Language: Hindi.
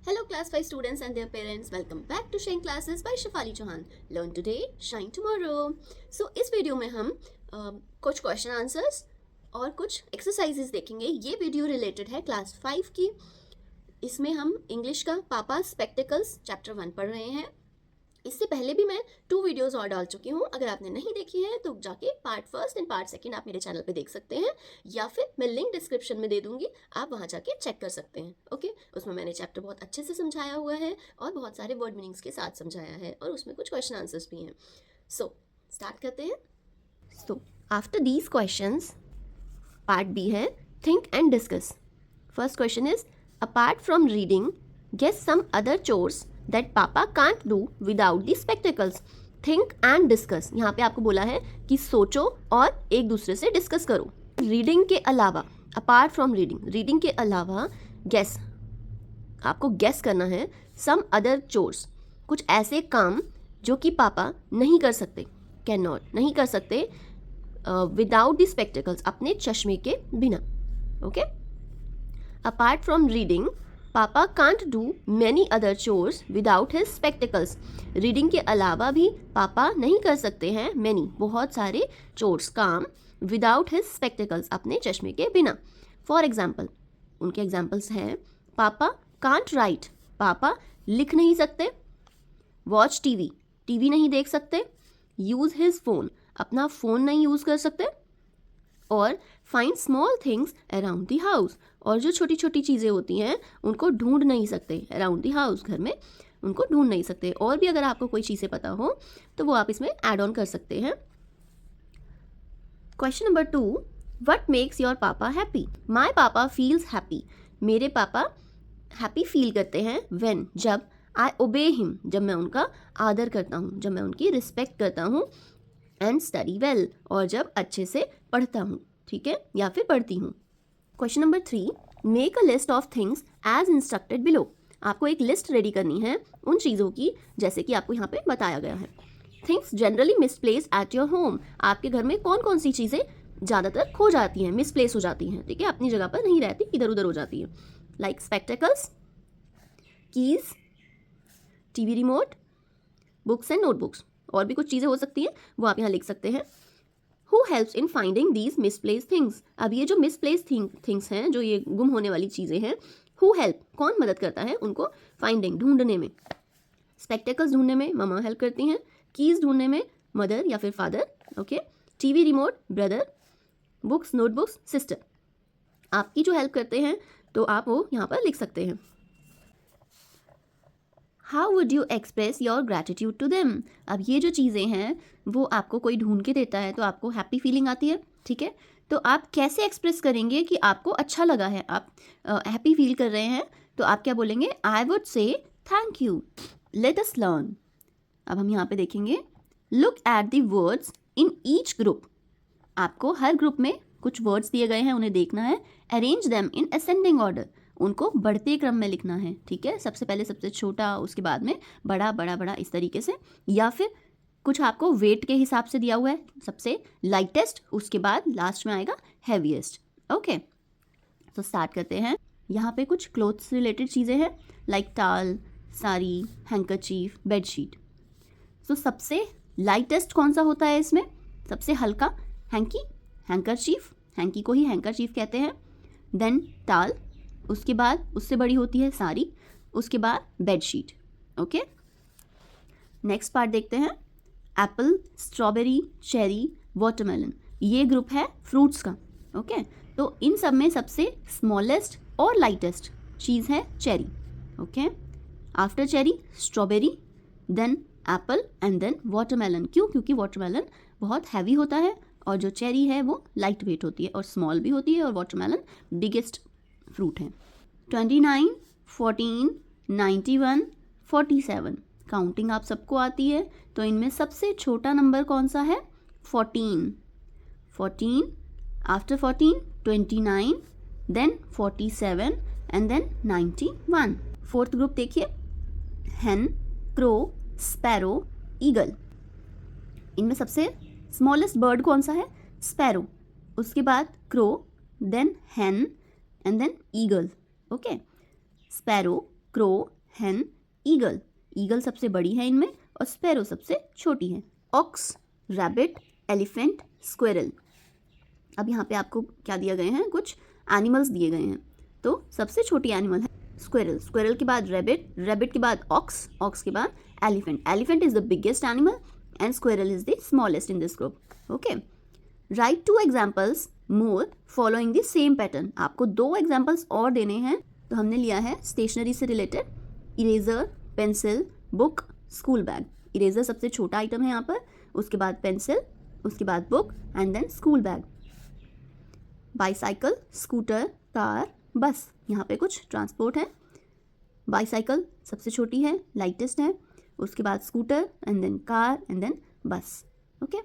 Hello class 5 students and their parents, welcome back to Shine Classes by Shafali Chauhan. Learn today, shine tomorrow. So इस वीडियो में हम कुछ क्वेश्चन आंसर्स और कुछ एक्सरसाइजेस देखेंगे. ये वीडियो रिलेटेड है क्लास 5 की. इसमें हम इंग्लिश का पापा स्पेक्टिकल्स चैप्टर 1 पढ़ रहे हैं. इससे पहले भी मैं 2 वीडियोस और डाल चुकी हूँ. अगर आपने नहीं देखी है तो जाके part first and part second आप मेरे चैनल पे देख सकते हैं, या फिर मैं लिंक डिस्क्रिप्शन में दे दूंगी, आप वहाँ जाके चेक कर सकते हैं. ओके, उसमें मैंने चैप्टर बहुत अच्छे से समझाया हुआ है और बहुत सारे वर्ड मीनिंग्स के साथ समझाया है, और उसमें कुछ क्वेश्चन आंसर्स भी हैं. सो स्टार्ट करते हैं. So after these questions part B है think and discuss. First question is apart from reading guess some other chores that papa can't do without the spectacles. Think and discuss. यहाँ पे आपको बोला है कि सोचो और एक दूसरे से डिस्कस करो. रीडिंग के अलावा, अपार्ट फ्रॉम रीडिंग के अलावा गेस, आपको गेस करना है सम अदर चोर्स, कुछ ऐसे काम जो कि पापा नहीं कर सकते, कैन नॉट, नहीं कर सकते विदाउट द स्पेक्टिकल्स, अपने चश्मे के बिना. ओके, अपार्ट फ्रॉम रीडिंग पापा can't do many other chores without his spectacles. Reading के अलावा भी पापा नहीं कर सकते हैं मैनी, बहुत सारे चोर्स, काम, विदाउट हिज स्पेक्टिकल्स, अपने चश्मे के बिना. फॉर एग्जाम्पल, उनके एग्जाम्पल्स हैं पापा कांट राइट, पापा लिख नहीं सकते. वॉच टीवी नहीं देख सकते. यूज हिज फोन, अपना फ़ोन नहीं यूज़ कर सकते. और find small things around the house, और जो छोटी छोटी चीज़ें होती हैं उनको ढूंढ नहीं सकते. अराउंड द हाउस, घर में उनको ढूंढ नहीं सकते. और भी अगर आपको कोई चीज़ें पता हो तो वो आप इसमें ऐड ऑन कर सकते हैं. Question number 2, what makes your पापा हैप्पी. माई पापा फील्स हैप्पी. मेरे पापा हैप्पी फील करते हैं व्हेन, जब आई ओबे हिम, जब मैं उनका आदर करता हूँ, जब मैं उनकी रिस्पेक्ट करता हूँ. एंड स्टडी वेल, और जब अच्छे से पढ़ता हूँ, ठीक है, या फिर पढ़ती हूँ. Question number 3, make a list of things as instructed below. आपको एक लिस्ट रेडी करनी है उन चीज़ों की जैसे कि आपको यहाँ पे बताया गया है. Things generally misplace at your home. आपके घर में कौन कौन सी चीज़ें ज़्यादातर खो जाती हैं, मिसप्लेस हो जाती हैं, ठीक है, अपनी जगह पर नहीं रहती, इधर उधर हो जाती है. Like spectacles, keys, TV remote, books and notebooks. और भी कुछ चीज़ें हो सकती हैं, वो आप यहाँ लिख सकते हैं. Who helps in finding these misplaced things? अब ये जो misplaced things हैं, जो ये गुम होने वाली चीज़ें हैं, who help, कौन मदद करता है उनको finding, ढूंढने में. Spectacles ढूंढने में ममा हेल्प करती हैं. Keys ढूंढने में मदर या फिर father. Okay, TV remote brother, books notebooks sister. आपकी जो हेल्प करते हैं तो आप वो यहाँ पर लिख सकते हैं. How would you express your gratitude to them. अब ये जो चीज़ें हैं वो आपको कोई ढूंढ के देता है तो आपको हैप्पी फीलिंग आती है, ठीक है, तो आप कैसे एक्सप्रेस करेंगे कि आपको अच्छा लगा है, आप हैप्पी फील कर रहे हैं, तो आप क्या बोलेंगे. I would say thank you. Let us learn. अब हम यहाँ पे देखेंगे, look at the words in each group. आपको हर ग्रुप में कुछ वर्ड्स दिए गए हैं, उन्हें देखना है. Arrange them in ascending order, उनको बढ़ते क्रम में लिखना है, ठीक है, सबसे पहले सबसे छोटा, उसके बाद में बड़ा बड़ा बड़ा, इस तरीके से. या फिर कुछ आपको वेट के हिसाब से दिया हुआ है, सबसे लाइटेस्ट, उसके बाद लास्ट में आएगा हैवीएस्ट. ओके, तो स्टार्ट करते हैं. यहाँ पे कुछ क्लोथ्स रिलेटेड चीज़ें हैं, लाइक टाल, साड़ी, हैंकरचीफ, बेडशीट. तो सबसे लाइटेस्ट कौन सा होता है इसमें, सबसे हल्का हैंकी, हैंकरचीफ, हैंकी को ही हैंकरचीफ कहते हैं. देन टाल, उसके बाद उससे बड़ी होती है साड़ी, उसके बाद बेडशीट. ओके, नेक्स्ट पार्ट देखते हैं. एप्पल, स्ट्रॉबेरी, चेरी, वाटरमेलन, ये ग्रुप है फ्रूट्स का. ओके, तो इन सब में सबसे स्मॉलेस्ट और लाइटेस्ट चीज़ है cherry. Okay, after cherry strawberry, then apple and then watermelon. क्यों, क्योंकि वाटरमेलन बहुत हैवी होता है और जो चेरी है वो लाइट वेट होती है और स्मॉल भी होती है, और वाटरमेलन बिगेस्ट फ्रूट है. 29, 14, 91, 47. काउंटिंग आप सबको आती है, तो इनमें सबसे छोटा नंबर कौन सा है, 14. 14, after 14 29, then 47 and then 91. Fourth group देखिए, हैन, क्रो, स्पैरो, ईगल. इनमें सबसे स्मॉलेस्ट बर्ड कौन सा है, स्पैरो, उसके बाद crow, then hen and then eagle. Okay, sparrow, crow, hen, eagle. Eagle सबसे बड़ी है इनमें और स्पैरो सबसे छोटी है. Ox, rabbit, elephant, squirrel. अब यहाँ पे आपको क्या दिया गए हैं, कुछ एनिमल्स दिए गए हैं. तो सबसे छोटी एनिमल है स्क्विरल. स्क्विरल के बाद रैबिट, रैबिट के बाद ऑक्स, ऑक्स के बाद elephant. Elephant is the biggest animal and squirrel is the smallest in this group. Okay, right 2 examples more following the same pattern. आपको 2 एग्जाम्पल्स और देने हैं. तो हमने लिया है स्टेशनरी से related, eraser, pencil, book, school bag. Eraser सबसे छोटा आइटम है यहाँ पर, उसके बाद पेंसिल, उसके बाद book and then school bag. Bicycle, scooter, car, bus. यहाँ पे कुछ ट्रांसपोर्ट है. बाईसाइकिल सबसे छोटी है, लाइटेस्ट है, उसके बाद scooter and then car and then bus. Okay.